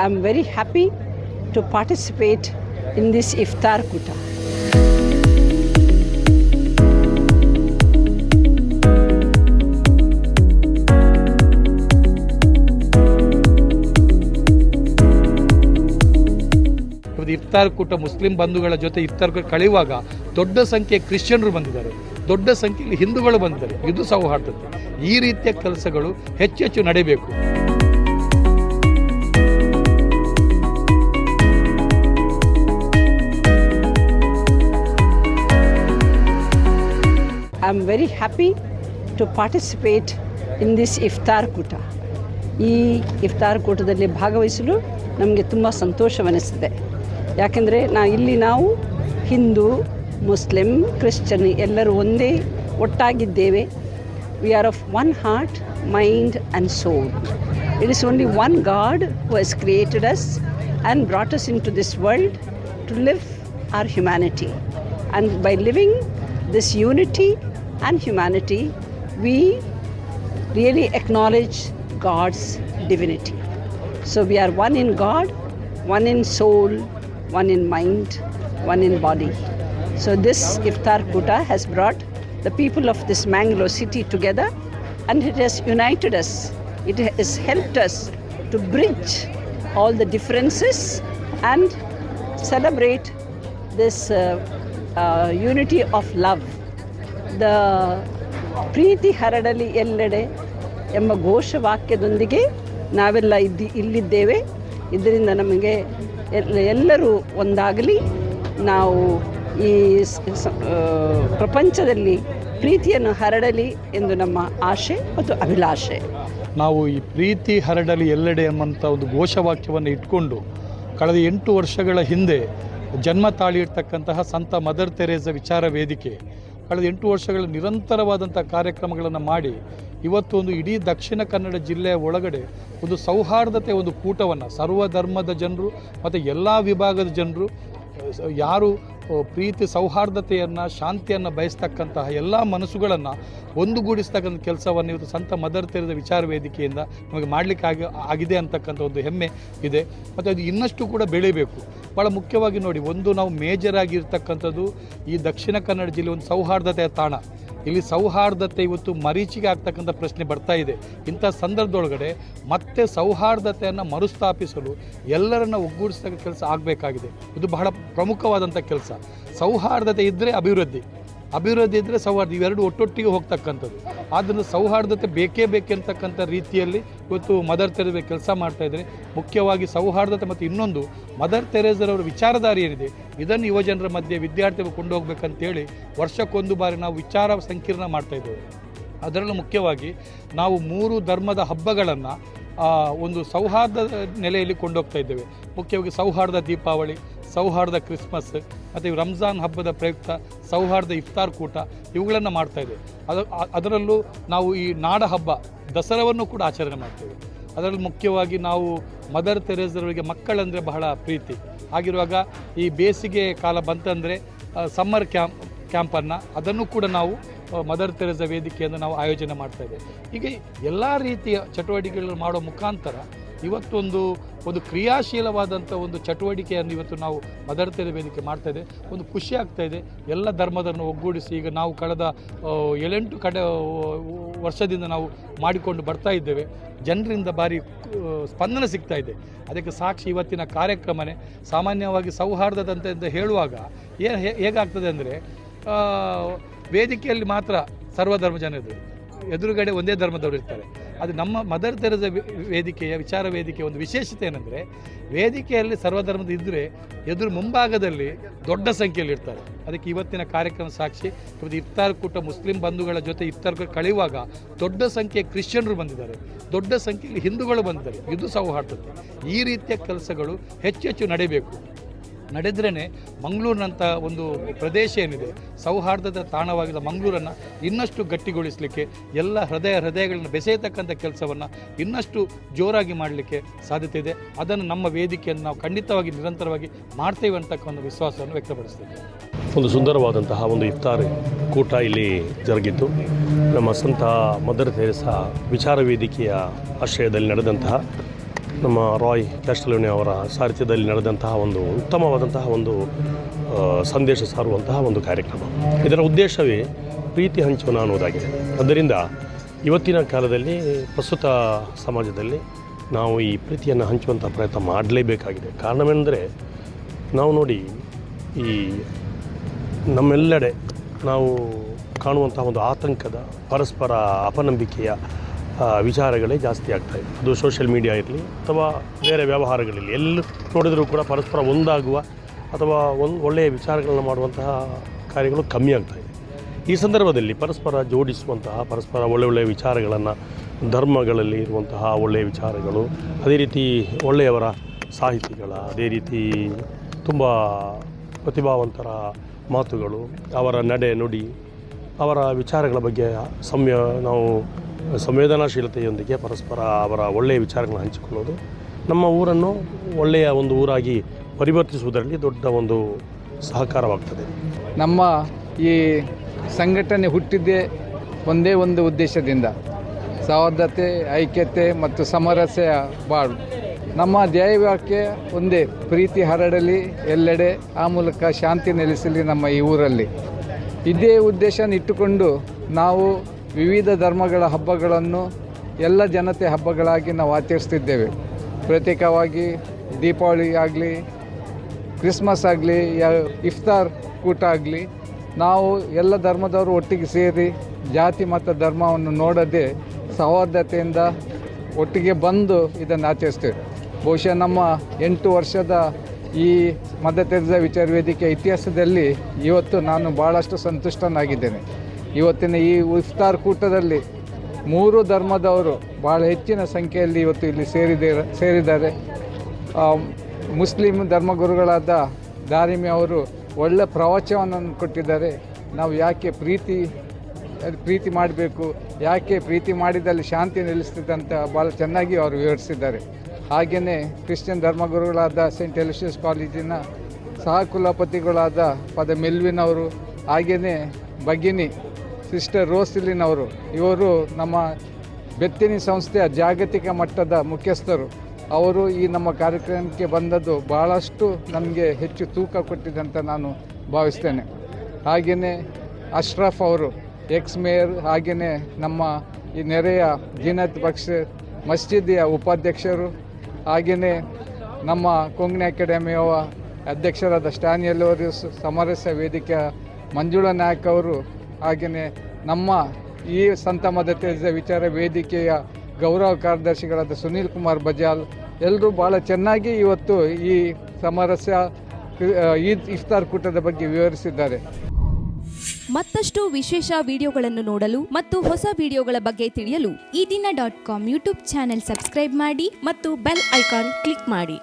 I'm very happy to participate in this Iftar Kuta. ಇಫ್ತಾರ್ ಕೂಟ Muslim ಬಂಧುಗಳ ಜೊತೆ ಇಫ್ತಾರ್ ಕಳೆಯುವಾಗ ದೊಡ್ಡ ಸಂಖ್ಯೆ ಕ್ರಿಶ್ಚಿಯನ್ರು ಬಂದಿದ್ದಾರೆ, ದೊಡ್ಡ ಸಂಖ್ಯೆಯಲ್ಲಿ ಹಿಂದೂಗಳು ಬಂದಿದ್ದಾರೆ. ಇದು ಸೌಹಾರ್ದತೆ. ಈ ರೀತಿಯ ಕೆಲಸಗಳು ಹೆಚ್ಚೆಚ್ಚು ನಡೆಯಬೇಕು. I am very happy to participate in this Iftar Kuta. ಈ ಇಫ್ತಾರ್ ಕೂಟದಲ್ಲಿ ಭಾಗವಹಿಸಲು ನಮಗೆ ತುಂಬ ಸಂತೋಷವೆನಿಸಿದೆ. ಯಾಕೆಂದರೆ ಇಲ್ಲಿ ನಾವು ಹಿಂದೂ, ಮುಸ್ಲಿಂ, ಕ್ರಿಶ್ಚಿಯನ್ ಎಲ್ಲರೂ ಒಂದೇ ಒಟ್ಟಾಗಿದ್ದೇವೆ. We are of one heart, mind and soul. It is only one god who has created us and brought us into this world to live our humanity. And by living this unity and humanity, we really acknowledge God's divinity. So we are one in God, one in soul, one in mind, one in body. So this Iftar Kuta has brought the people of this Mangalore city together, and it has united us. It has helped us to bridge all the differences and celebrate this unity of love. The ಪ್ರೀತಿ ಹರಡಲಿ ಎಲ್ಲೆಡೆ ಎಂಬ ಘೋಷವಾಕ್ಯದೊಂದಿಗೆ ನಾವೆಲ್ಲ ಇಲ್ಲಿದ್ದೇವೆ. ಇದರಿಂದ ನಮಗೆ ಎಲ್ಲರೂ ಒಂದಾಗಲಿ, ನಾವು ಈ ಪ್ರಪಂಚದಲ್ಲಿ ಪ್ರೀತಿಯನ್ನು ಹರಡಲಿ ಎಂದು ನಮ್ಮ ಆಶೆ ಮತ್ತು ಅಭಿಲಾಷೆ. ನಾವು ಈ ಪ್ರೀತಿ ಹರಡಲಿ ಎಲ್ಲೆಡೆ ಎಂಬಂಥ ಒಂದು ಘೋಷವಾಕ್ಯವನ್ನು ಇಟ್ಕೊಂಡು ಕಳೆದ 8 ವರ್ಷಗಳ ಹಿಂದೆ ಜನ್ಮ ತಾಳಿರ್ತಕ್ಕಂತಹ ಸಂತ ಮದರ್ ತೆರೇಸಾ ವಿಚಾರ ವೇದಿಕೆ ಕಳೆದ 8 ವರ್ಷಗಳ ನಿರಂತರವಾದಂಥ ಕಾರ್ಯಕ್ರಮಗಳನ್ನು ಮಾಡಿ ಇವತ್ತು ಒಂದು ಇಡೀ ದಕ್ಷಿಣ ಕನ್ನಡ ಜಿಲ್ಲೆಯ ಒಳಗಡೆ ಒಂದು ಸೌಹಾರ್ದತೆ ಒಂದು ಕೂಟವನ್ನು ಸರ್ವಧರ್ಮದ ಜನರು ಮತ್ತು ಎಲ್ಲ ವಿಭಾಗದ ಜನರು ಯಾರು ಪ್ರೀತಿ ಸೌಹಾರ್ದತೆಯನ್ನು ಶಾಂತಿಯನ್ನು ಬಯಸ್ತಕ್ಕಂತಹ ಎಲ್ಲ ಮನಸ್ಸುಗಳನ್ನು ಒಂದುಗೂಡಿಸ್ತಕ್ಕಂಥ ಕೆಲಸವನ್ನು ಇವತ್ತು ಸಂತ ಮದರ್ ತೆರೇಸಾ ವಿಚಾರ ವೇದಿಕೆಯಿಂದ ನಮಗೆ ಮಾಡಲಿಕ್ಕೆ ಆಗಿದೆ ಅಂತಕ್ಕಂಥ ಒಂದು ಹೆಮ್ಮೆ ಇದೆ. ಮತ್ತು ಅದು ಇನ್ನಷ್ಟು ಕೂಡ ಬೆಳೀಬೇಕು. ಭಾಳ ಮುಖ್ಯವಾಗಿ ನೋಡಿ, ಒಂದು ನಾವು ಮೇಜರ್ ಆಗಿರ್ತಕ್ಕಂಥದ್ದು ಈ ದಕ್ಷಿಣ ಕನ್ನಡ ಜಿಲ್ಲೆ ಒಂದು ಸೌಹಾರ್ದತೆಯ ತಾಣ. ಇಲ್ಲಿ ಸೌಹಾರ್ದತೆ ಇವತ್ತು ಮರೀಚಿಗೆ ಆಗ್ತಕ್ಕಂಥ ಪ್ರಶ್ನೆ ಬರ್ತಾ ಇದೆ. ಇಂಥ ಸಂದರ್ಭದೊಳಗಡೆ ಮತ್ತೆ ಸೌಹಾರ್ದತೆಯನ್ನು ಮರುಸ್ಥಾಪಿಸಲು ಎಲ್ಲರನ್ನ ಒಗ್ಗೂಡಿಸ್ತಕ್ಕ ಕೆಲಸ ಆಗಬೇಕಾಗಿದೆ. ಇದು ಬಹಳ ಪ್ರಮುಖವಾದಂಥ ಕೆಲಸ. ಸೌಹಾರ್ದತೆ ಇದ್ದರೆ ಅಭಿವೃದ್ಧಿ, ಅಭಿವೃದ್ಧಿ ಇದ್ದರೆ ಸೌಹಾರ್ದ, ಇವೆರಡು ಒಟ್ಟೊಟ್ಟಿಗೆ ಹೋಗ್ತಕ್ಕಂಥದ್ದು. ಆದ್ದರಿಂದ ಸೌಹಾರ್ದತೆ ಬೇಕೇ ಬೇಕೆಂತಕ್ಕಂಥ ರೀತಿಯಲ್ಲಿ ಇವತ್ತು ಮದರ್ ತೆರೇಸಾ ಕೆಲಸ ಮಾಡ್ತಾಯಿದ್ದಾರೆ. ಮುಖ್ಯವಾಗಿ ಸೌಹಾರ್ದತೆ ಮತ್ತು ಇನ್ನೊಂದು ಮದರ್ ತೆರೇಸರವರ ವಿಚಾರಧಾರೆ ಏನಿದೆ ಇದನ್ನು ಯುವಜನರ ಮಧ್ಯೆ ವಿದ್ಯಾರ್ಥಿಗಳು ಕೊಂಡು ಹೋಗ್ಬೇಕಂತೇಳಿ ವರ್ಷಕ್ಕೊಂದು ಬಾರಿ ನಾವು ವಿಚಾರ ಸಂಕಿರಣ ಮಾಡ್ತಾಯಿದ್ದೇವೆ. ಅದರಲ್ಲೂ ಮುಖ್ಯವಾಗಿ ನಾವು 3 ಧರ್ಮದ ಹಬ್ಬಗಳನ್ನು ಒಂದು ಸೌಹಾರ್ದದ ನೆಲೆಯಲ್ಲಿ ಕೊಂಡೋಗ್ತಾ ಇದ್ದೇವೆ. ಮುಖ್ಯವಾಗಿ ಸೌಹಾರ್ದ ದೀಪಾವಳಿ, ಸೌಹಾರ್ದ ಕ್ರಿಸ್ಮಸ್ ಮತ್ತು ರಂಜಾನ್ ಹಬ್ಬದ ಪ್ರಯುಕ್ತ ಸೌಹಾರ್ದ ಇಫ್ತಾರ್ ಕೂಟ ಇವುಗಳನ್ನು ಮಾಡ್ತಾಯಿದೆ. ಅದರಲ್ಲೂ ನಾವು ಈ ನಾಡ ಹಬ್ಬ ದಸರಾವನ್ನು ಕೂಡ ಆಚರಣೆ ಮಾಡ್ತೇವೆ. ಅದರಲ್ಲಿ ಮುಖ್ಯವಾಗಿ ನಾವು ಮದರ್ ತೆರೇಸರವರಿಗೆ ಮಕ್ಕಳಂದರೆ ಬಹಳ ಪ್ರೀತಿ. ಆಗಿರುವಾಗ ಈ ಬೇಸಿಗೆ ಕಾಲ ಬಂತಂದರೆ ಸಮ್ಮರ್ ಕ್ಯಾಂಪನ್ನು ಅದನ್ನು ಕೂಡ ನಾವು ಮದರ್ ತೆರೇಸಾ ವೇದಿಕೆಯಿಂದ ನಾವು ಆಯೋಜನೆ ಮಾಡ್ತಾಯಿದ್ದೇವೆ. ಹೀಗೆ ಎಲ್ಲ ರೀತಿಯ ಚಟುವಟಿಕೆಗಳನ್ನು ಮಾಡೋ ಮುಖಾಂತರ ಇವತ್ತೊಂದು ಕ್ರಿಯಾಶೀಲವಾದಂಥ ಒಂದು ಚಟುವಟಿಕೆಯನ್ನು ಇವತ್ತು ನಾವು ಮದರ್ ತೆರೇಸಾ ವೇದಿಕೆ ಮಾಡ್ತಾಯಿದೆ. ಒಂದು ಖುಷಿ ಆಗ್ತಾಯಿದೆ. ಎಲ್ಲ ಧರ್ಮದನ್ನು ಒಗ್ಗೂಡಿಸಿ ಈಗ ನಾವು ಕಳೆದ 7 ವರ್ಷದಿಂದ ನಾವು ಮಾಡಿಕೊಂಡು ಬರ್ತಾ ಇದ್ದೇವೆ. ಜನರಿಂದ ಭಾರಿ ಸ್ಪಂದನೆ ಸಿಗ್ತಾ ಇದೆ. ಅದಕ್ಕೆ ಸಾಕ್ಷಿ ಇವತ್ತಿನ ಕಾರ್ಯಕ್ರಮನೇ. ಸಾಮಾನ್ಯವಾಗಿ ಸೌಹಾರ್ದದಂತ ಹೇಳುವಾಗ ಹೇಗಾಗ್ತದೆ ಅಂದರೆ ವೇದಿಕೆಯಲ್ಲಿ ಮಾತ್ರ ಸರ್ವಧರ್ಮ ಜನರು, ಎದುರುಗಡೆ ಒಂದೇ ಧರ್ಮದವರು ಇರ್ತಾರೆ. ಅದು ನಮ್ಮ ಮದರ್ ತೆರೇಸಾ ವೇದಿಕೆಯ ವಿಚಾರ ವೇದಿಕೆಯ ಒಂದು ವಿಶೇಷತೆ ಏನಂದರೆ ವೇದಿಕೆಯಲ್ಲಿ ಸರ್ವಧರ್ಮದ ಇದ್ದರೆ ಎದುರು ಮುಂಭಾಗದಲ್ಲಿ ದೊಡ್ಡ ಸಂಖ್ಯೆಯಲ್ಲಿ ಇರ್ತಾರೆ. ಅದಕ್ಕೆ ಇವತ್ತಿನ ಕಾರ್ಯಕ್ರಮ ಸಾಕ್ಷಿ. ಇವತ್ತು ಇಫ್ತಾರ್ ಕೂಟ ಮುಸ್ಲಿಂ ಬಂಧುಗಳ ಜೊತೆ ಇಫ್ತಾರ್ ಕಳೆಯುವಾಗ ದೊಡ್ಡ ಸಂಖ್ಯೆ ಕ್ರಿಶ್ಚಿಯನ್ರು ಬಂದಿದ್ದಾರೆ, ದೊಡ್ಡ ಸಂಖ್ಯೆಯಲ್ಲಿ ಹಿಂದೂಗಳು ಬಂದಿದ್ದಾರೆ. ಇದು ಸೌಹಾರ್ದತೆ. ಈ ರೀತಿಯ ಕೆಲಸಗಳು ಹೆಚ್ಚೆಚ್ಚು ನಡೆಯಬೇಕು. ನಡೆದ್ರೇ ಮಂಗಳೂರಿನಂಥ ಒಂದು ಪ್ರದೇಶ ಏನಿದೆ ಸೌಹಾರ್ದದ ತಾಣವಾಗಿದ್ದ ಮಂಗಳೂರನ್ನು ಇನ್ನಷ್ಟು ಗಟ್ಟಿಗೊಳಿಸಲಿಕ್ಕೆ, ಎಲ್ಲ ಹೃದಯಗಳನ್ನು ಬೆಸೆಯತಕ್ಕಂಥ ಕೆಲಸವನ್ನು ಇನ್ನಷ್ಟು ಜೋರಾಗಿ ಮಾಡಲಿಕ್ಕೆ ಸಾಧ್ಯತೆ ಇದೆ. ಅದನ್ನು ನಮ್ಮ ವೇದಿಕೆಯನ್ನು ನಾವು ಖಂಡಿತವಾಗಿ ನಿರಂತರವಾಗಿ ಮಾಡ್ತೇವೆ ಅಂತಕ್ಕ ಒಂದು ವಿಶ್ವಾಸವನ್ನು ವ್ಯಕ್ತಪಡಿಸ್ತೇವೆ. ಒಂದು ಸುಂದರವಾದಂತಹ ಒಂದು ಇಫ್ತಾರ್ ಕೂಟ ಇಲ್ಲಿ ಜರುಗಿದ್ದು ನಮ್ಮ ಸಂತ ಮದರ್ ತೆರೇಸಾ ವಿಚಾರ ವೇದಿಕೆಯ ಆಶ್ರಯದಲ್ಲಿ ನಡೆದಂತಹ ನಮ್ಮ ರಾಯ್ ಕ್ಯಾಸ್ಟಲೋನಿ ಅವರ ಸಾರಥ್ಯದಲ್ಲಿ ನಡೆದಂತಹ ಒಂದು ಉತ್ತಮವಾದಂತಹ ಒಂದು ಸಂದೇಶ ಸಾರುವಂತಹ ಒಂದು ಕಾರ್ಯಕ್ರಮ. ಇದರ ಉದ್ದೇಶವೇ ಪ್ರೀತಿ ಹಂಚೋಣ ಅನ್ನೋದಾಗಿದೆ. ಆದ್ದರಿಂದ ಇವತ್ತಿನ ಕಾಲದಲ್ಲಿ ಪ್ರಸ್ತುತ ಸಮಾಜದಲ್ಲಿ ನಾವು ಈ ಪ್ರೀತಿಯನ್ನು ಹಂಚುವಂಥ ಪ್ರಯತ್ನ ಮಾಡಲೇಬೇಕಾಗಿದೆ. ಕಾರಣವೆಂದರೆ ನಾವು ನೋಡಿ, ಈ ನಮ್ಮೆಲ್ಲೆಡೆ ನಾವು ಕಾಣುವಂಥ ಒಂದು ಆತಂಕದ, ಪರಸ್ಪರ ಅಪನಂಬಿಕೆಯ ವಿಚಾರಗಳೇ ಜಾಸ್ತಿ ಆಗ್ತಾಯಿದೆ. ಅದು ಸೋಷಿಯಲ್ ಮೀಡಿಯಾ ಇರಲಿ ಅಥವಾ ಬೇರೆ ವ್ಯವಹಾರಗಳಿರಲಿ, ಎಲ್ಲಿ ನೋಡಿದರೂ ಕೂಡ ಪರಸ್ಪರ ಒಂದಾಗುವ ಅಥವಾ ಒಳ್ಳೆಯ ವಿಚಾರಗಳನ್ನು ಮಾಡುವಂತಹ ಕಾರ್ಯಗಳು ಕಮ್ಮಿ ಆಗ್ತಾಯಿದೆ. ಈ ಸಂದರ್ಭದಲ್ಲಿ ಪರಸ್ಪರ ಜೋಡಿಸುವಂತಹ, ಪರಸ್ಪರ ಒಳ್ಳೆಯ ವಿಚಾರಗಳನ್ನು, ಧರ್ಮಗಳಲ್ಲಿ ಇರುವಂತಹ ಒಳ್ಳೆಯ ವಿಚಾರಗಳು, ಅದೇ ರೀತಿ ಒಳ್ಳೆಯವರ ಸಾಹಿತಿಗಳ, ಅದೇ ರೀತಿ ತುಂಬ ಪ್ರತಿಭಾವಂತರ ಮಾತುಗಳು, ಅವರ ನಡೆ ನುಡಿ, ಅವರ ವಿಚಾರಗಳ ಬಗ್ಗೆ ನಾವು ಸಂವೇದನಾಶೀಲತೆಯೊಂದಿಗೆ ಪರಸ್ಪರ ಅವರ ಒಳ್ಳೆಯ ವಿಚಾರಗಳನ್ನು ಹಂಚಿಕೊಳ್ಳೋದು ನಮ್ಮ ಊರನ್ನು ಒಳ್ಳೆಯ ಒಂದು ಊರಾಗಿ ಪರಿವರ್ತಿಸುವುದರಲ್ಲಿ ದೊಡ್ಡ ಒಂದು ಸಹಕಾರವಾಗ್ತದೆ. ನಮ್ಮ ಈ ಸಂಘಟನೆ ಹುಟ್ಟಿದ್ದೇ ಒಂದೇ ಒಂದು ಉದ್ದೇಶದಿಂದ, ಸಹೋದರತೆ, ಐಕ್ಯತೆ ಮತ್ತು ಸಾಮರಸ್ಯ ಬಾಳು. ನಮ್ಮ ಧ್ಯೇಯವಾಕ್ಯ ಒಂದೇ, ಪ್ರೀತಿ ಹರಡಲಿ ಎಲ್ಲೆಡೆ, ಆ ಮೂಲಕ ಶಾಂತಿ ನೆಲೆಸಲಿ ನಮ್ಮ ಈ ಊರಲ್ಲಿ. ಇದೇ ಉದ್ದೇಶನ ಇಟ್ಟುಕೊಂಡು ನಾವು ವಿವಿಧ ಧರ್ಮಗಳ ಹಬ್ಬಗಳನ್ನು ಎಲ್ಲ ಜನತೆ ಹಬ್ಬಗಳಾಗಿ ನಾವು ಆಚರಿಸ್ತಿದ್ದೇವೆ. ಪ್ರತ್ಯೇಕವಾಗಿ ದೀಪಾವಳಿ ಆಗಲಿ, ಕ್ರಿಸ್ಮಸ್ ಆಗಲಿ, ಇಫ್ತಾರ್ ಕೂಟ ಆಗಲಿ, ನಾವು ಎಲ್ಲ ಧರ್ಮದವರು ಒಟ್ಟಿಗೆ ಸೇರಿ ಜಾತಿ ಮತ್ತು ಧರ್ಮವನ್ನು ನೋಡದೆ ಸಹೋದರತೆಯಿಂದ ಒಟ್ಟಿಗೆ ಬಂದು ಇದನ್ನು ಆಚರಿಸ್ತೇವೆ. ಬಹುಶಃ ನಮ್ಮ 8 ವರ್ಷದ ಈ ಮದರ್ ತೆರೇಸಾ ವಿಚಾರ ವೇದಿಕೆ ಇತಿಹಾಸದಲ್ಲಿ ಇವತ್ತು ನಾನು ಭಾಳಷ್ಟು ಸಂತುಷ್ಟನಾಗಿದ್ದೇನೆ. ಇವತ್ತಿನ ಈ ಇಫ್ತಾರ್ ಕೂಟದಲ್ಲಿ 3 ಧರ್ಮದವರು ಭಾಳ ಹೆಚ್ಚಿನ ಸಂಖ್ಯೆಯಲ್ಲಿ ಇವತ್ತು ಇಲ್ಲಿ ಸೇರಿದ್ದಾರೆ. ಮುಸ್ಲಿಂ ಧರ್ಮಗುರುಗಳಾದ ದಾರಿಮಿ ಅವರು ಒಳ್ಳೆಯ ಪ್ರವಚನವನ್ನು ಕೊಟ್ಟಿದ್ದಾರೆ. ನಾವು ಯಾಕೆ ಪ್ರೀತಿ ಮಾಡಬೇಕು, ಯಾಕೆ ಪ್ರೀತಿ ಮಾಡಿದಲ್ಲಿ ಶಾಂತಿ ನೆಲೆಸ್ತದೆ ಅಂತ ಭಾಳ ಚೆನ್ನಾಗಿ ಅವರು ವಿವರಿಸಿದ್ದಾರೆ. ಹಾಗೆಯೇ ಕ್ರಿಶ್ಚಿಯನ್ ಧರ್ಮಗುರುಗಳಾದ ಸೆಂಟ್ ಎಲಿಷಿಯಸ್ ಕಾಲೇಜಿನ ಸಹ ಕುಲಪತಿಗಳಾದ ಫಾದರ್ ಮೆಲ್ವಿನ್ ಅವರು, ಹಾಗೆಯೇ ಭಗಿನಿ ಸಿಸ್ಟರ್ ರೋಸಿಲಿನ್ ಅವರು, ಇವರು ನಮ್ಮ ಬೆತ್ತಿನಿ ಸಂಸ್ಥೆಯ ಜಾಗತಿಕ ಮಟ್ಟದ ಮುಖ್ಯಸ್ಥರು. ಅವರು ಈ ನಮ್ಮ ಕಾರ್ಯಕ್ರಮಕ್ಕೆ ಬಂದದ್ದು ಭಾಳಷ್ಟು ನಮಗೆ ಹೆಚ್ಚು ತೂಕ ಕೊಟ್ಟಿದೆ ಅಂತ ನಾನು ಭಾವಿಸ್ತೇನೆ. ಹಾಗೆಯೇ ಅಶ್ರಫ್ ಅವರು, ಎಕ್ಸ್ ಮೇಯರ್, ಹಾಗೆಯೇ ನಮ್ಮ ಈ ನೆರೆಯ ಜಿನತ್ ಬಕ್ಷ ಮಸ್ಜಿದಿಯ ಉಪಾಧ್ಯಕ್ಷರು, ಹಾಗೆಯೇ ನಮ್ಮ ಕೊಂಗ್ನಿ ಅಕಾಡೆಮಿಯ ಅಧ್ಯಕ್ಷರಾದ ಸ್ಟ್ಯಾನಿಯಲ್ ಅವರು, ಸಮರಸ್ಯ ವೇದಿಕೆಯ ಮಂಜುಳಾ ನಾಯಕ್ ಅವರು, ಹಾಗೆಯೇ ನಮ್ಮ ಈ ಸಂತ ಮದರ್ ತೆರೇಸಾ ವಿಚಾರ ವೇದಿಕೆಯ ಗೌರವ ಕಾರ್ಯದರ್ಶಿಗಳಾದ ಸುನೀಲ್ ಕುಮಾರ್ ಬಜಾಲ್, ಎಲ್ಲರೂ ಭಾಳ ಚೆನ್ನಾಗಿ ಇವತ್ತು ಈ ಸಮರಸ್ಯ ಈದ್ ಇಫ್ತಾರ್ ಕೂಟದ ಬಗ್ಗೆ ವಿವರಿಸಿದ್ದಾರೆ. ಮತ್ತಷ್ಟು ವಿಶೇಷ ವಿಡಿಯೋಗಳನ್ನು ನೋಡಲು ಮತ್ತು ಹೊಸ ವಿಡಿಯೋಗಳ ಬಗ್ಗೆ ತಿಳಿಯಲು ಈ ದಿನ .com ಯೂಟ್ಯೂಬ್ ಚಾನೆಲ್ ಸಬ್ಸ್ಕ್ರೈಬ್ ಮಾಡಿ ಮತ್ತು ಬೆಲ್ ಐಕಾನ್ ಕ್ಲಿಕ್ ಮಾಡಿ.